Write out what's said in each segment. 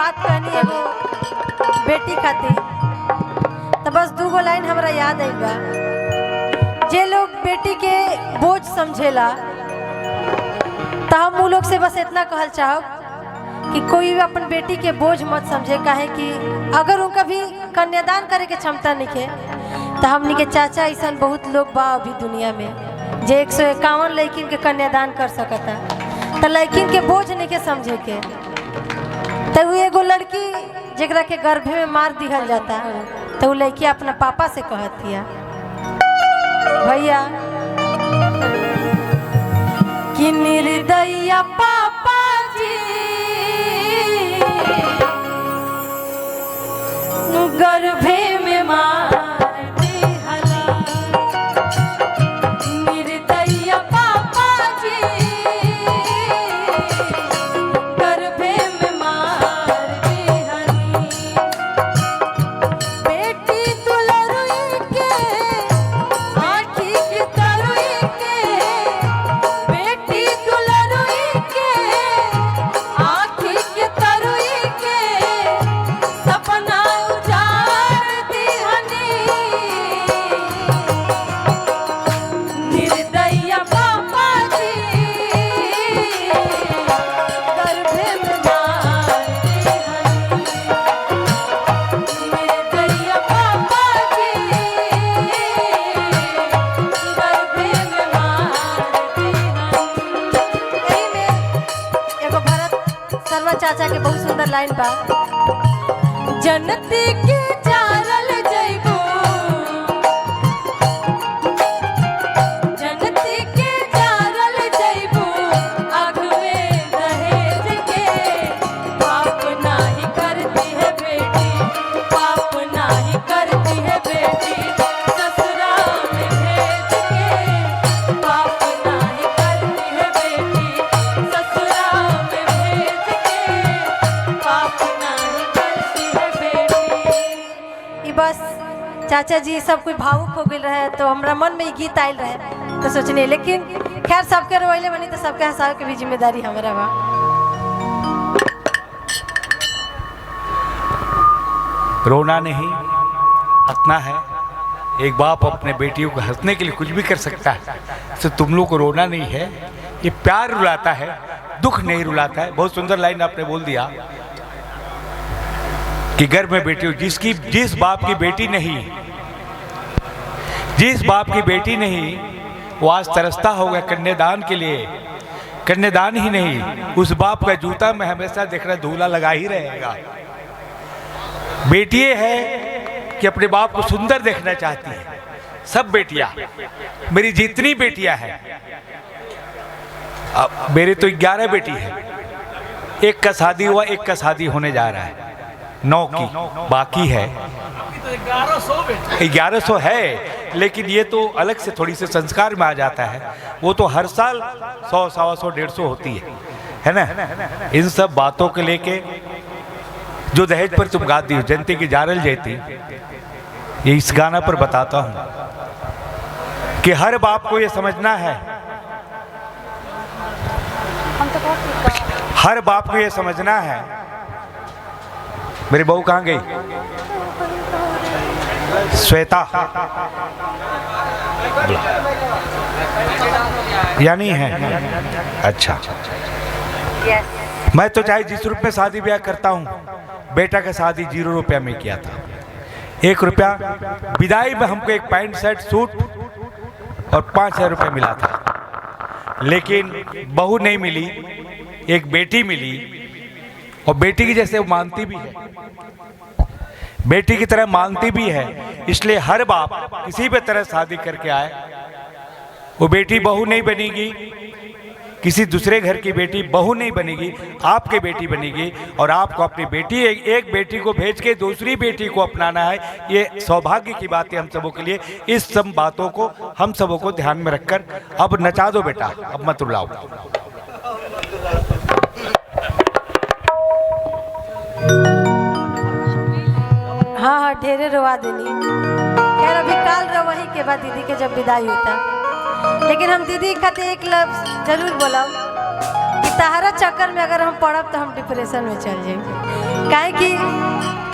बात कहनी एगो बेटी खातिर, तो बस 2 लाइन हमरा याद आई बा। जे लोग बेटी के बोझ समझेला तो हम वो लोग से बस इतना कहल चाहब कि कोई भी अपन बेटी के बोझ मत समझे। काहे कि अगर उनका भी कन्यादान करे के क्षमता नहीं है तो हमनी के चाचा ऐसा बहुत लोग बा अभी दुनिया में जे 151 लड़किन के कन्यादान कर सकता। तो लड़किन के बोझ नहीं के समझे के। तो वो एगो लड़की जरा के गर्भे में मार दिहल जाता तो वो लड़की अपना पापा से कहतिया, भैया कि निर्दया पापा जी गर्भे में मार दिहला, निर्दया पापा जी गर्भे में मार दिहली, बेटी दुलरुई के आँखी की तरुई के, बेटी दुलरुई के आँखी की तरुई के सपना उजाड़ दिहनी, निर्दया पापा जी गर्भे में मार दिहनी, निर्दया पापा जी गर्भे में मार दिहनी। एही में एगो भरत शर्मा चाचा के बहुत सुंदर लाइन बा, जनती के चारल जइबो, जनती के चारल जइबो अगवे दहेज के, पाप नाही करती है बेटी, पाप नाही करती है बेटी ससुराल में भेज के, पाप नाही करती है बेटी ससुराल में भेज के, पाप नाही करती है बेटी। ई बस चाचा जी सब कोई भावुक हो गए रहे तो हमरा मन में ये गीत आयल रहे तो सोचने, लेकिन खैर सबके रोइले बनी तो सबके हंसावे के भी जिम्मेदारी हमारा बा। रोना नहीं हंसना है। एक बाप अपने बेटियों को हंसने के लिए कुछ भी कर सकता है, तो तुम लोग को रोना नहीं है। ये प्यार रुलाता है, दुख नहीं रुलाता है। बहुत सुंदर लाइन आपने बोल दिया कि घर में बेटी हो, जिस बाप की बेटी नहीं, जिस बाप की बेटी नहीं वो आज तरसता होगा कन्यादान के लिए। कन्यादान ही नहीं, उस बाप का जूता में हमेशा देख रहा धूला लगा ही रहेगा। बेटी है कि अपने बाप को सुंदर देखना चाहती है। सब बेटियां, मेरी जितनी बेटियां हैं, अब मेरे तो 11 बेटी है, एक का शादी हुआ, एक का शादी होने जा रहा है, 9 की बाकी है। 1100 है, लेकिन ये तो अलग से थोड़ी से संस्कार में आ जाता है। वो तो हर साल 100, 125, 150 होती है ना। इन सब बातों को लेके जो दहेज पर तुम गाती हो, जनती की जारल जयती, ये इस गाना पर बताता हूं कि हर बाप को ये समझना है, हर बाप को ये समझना है। मेरी बहू कहाँ गई? श्वेता या नहीं है? अच्छा, मैं तो चाहे जिस रूप में शादी ब्याह करता हूँ, बेटा का शादी 0 रुपया में किया था। 1 रुपया विदाई में हमको एक पैंट शर्ट सूट और 5,000 रुपये मिला था। लेकिन बहू नहीं मिली, एक बेटी मिली, और बेटी की जैसे वो मानती भी है, बेटी की तरह मानती भी है। इसलिए हर बाप किसी भी तरह शादी करके आए, वो बेटी बहू नहीं बनेगी, किसी दूसरे घर की बेटी बहू नहीं बनेगी, आपकी बेटी बनेगी। और आपको अपनी बेटी, एक बेटी को भेज के दूसरी बेटी को अपनाना है। ये सौभाग्य की बात है हम सबों के लिए। इस सब बातों को हम सबों को ध्यान में रखकर अब नचा दो बेटा, अब मत रुलाओ। हाँ हाँ, ढेरे रोवा देनी। खैर अभी काल रवही के बाद दीदी के जब विदाई होता, लेकिन हम दीदी खाते एक लफ्ज जरूर बोला कि कि तहरा चक्कर में अगर हम पड़ब तो हम डिप्रेशन में चल जाएंगे। काहे कि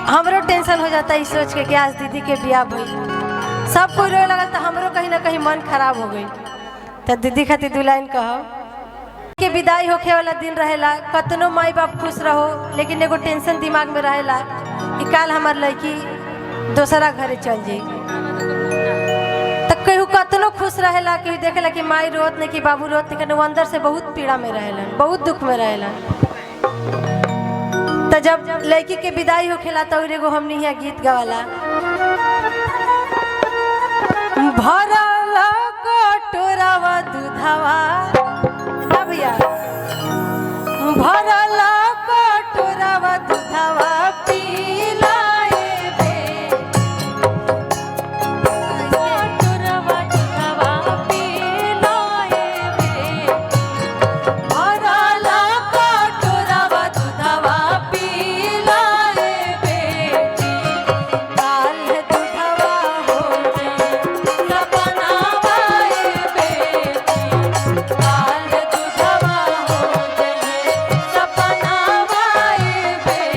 हमरो टेंशन हो जाता है इस सोच के कि आज दीदी के ब्याह भई, सब कोई रोए लगा तो हमरो कहीं ना कहीं मन खराब हो गई। तो दीदी खातिर दू लाइन कहो कि विदाई होखे वाला दिन रहेला, कतनो माई बाप खुश रहो लेकिन एगो टेंशन दिमाग में रहेला कि काल हमार लड़की दूसरा घरे चल जाएगी। तो केहू कतनो खुश रहेला, केहू देखेला कि माई रोत नहीं कि बाबू रोत नहीं, वो अंदर से बहुत पीड़ा में रहेलन, बहुत दुख में रहेलन। तो जब लड़की के विदाई होखेला तो एगो हमनी यहाँ गीत गवाला, भरल कटोरावा दूधवा, भैया भरल कटोरावा दूधवा पीलाए बे, कटोरावा दूधवा पीलाए बे, भरल कटोरावा दूधवा पीलाए बेटी, काल दूधवा हो जाए सपनावाए बेटी, काल दूधवा हो जाए सपनावाए बेटी।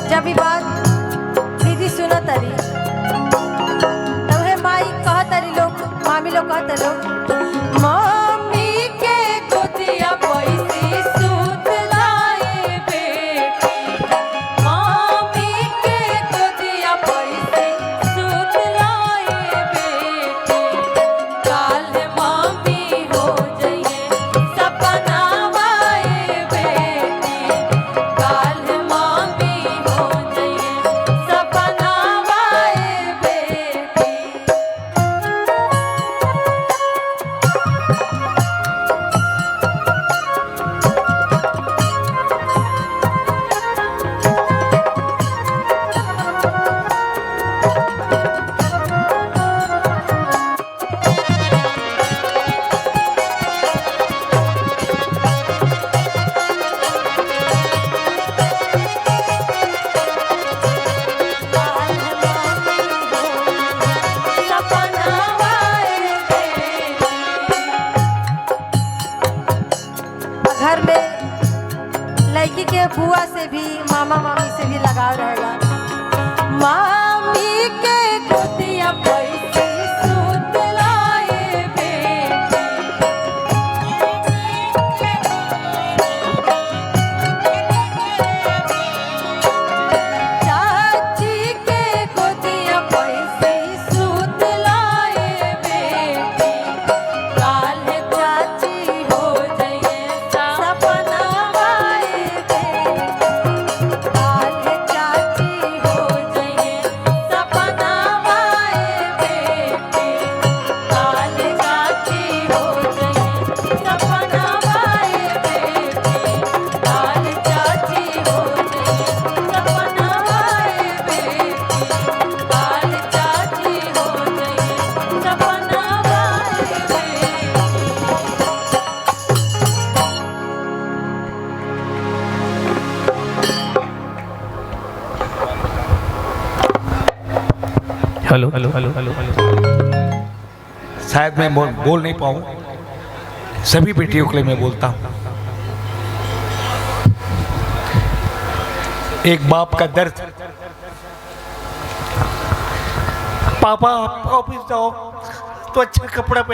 जब ई बात दीदी सुना तरी तब है माई कह तरी लोग, मामी लोग कह तरी लोग, मम्मी के गोदिया पैसी सूत लाए बेटी, मम्मी के गोदिया पैसी सूत लाए बेटी, काल मम्मी हो जाइए सपनावाए बेटी, काल मम्मी हो जाइए सपनावाए बेटी। घर में लड़की के बुआ से भी, मामा मामी से भी लगाव रहेला, मामी के गोदिया पैसी सूत लाए बेटी, चाची के गोदिया पैसी सूत लाए बेटी, काल चाची हो जाइए सपनावाए बेटी, काल चाची हो जाइए सपनावाए बेटी, काल चाची हो जाइए सपनावाए बेटी, काल चाची हो जाइए सपनावाए बेटी, काल चाची हो जाइए सपनावाए बेटी। Hello hello hello hello hello. शायद मैं बोल नहीं पाऊँ, सभी बेटियों के लिए मैं बोलता हूँ। एक बाप का दर्द, पापा आप ऑफिस जाओ तो अच्छा कपड़ा पहन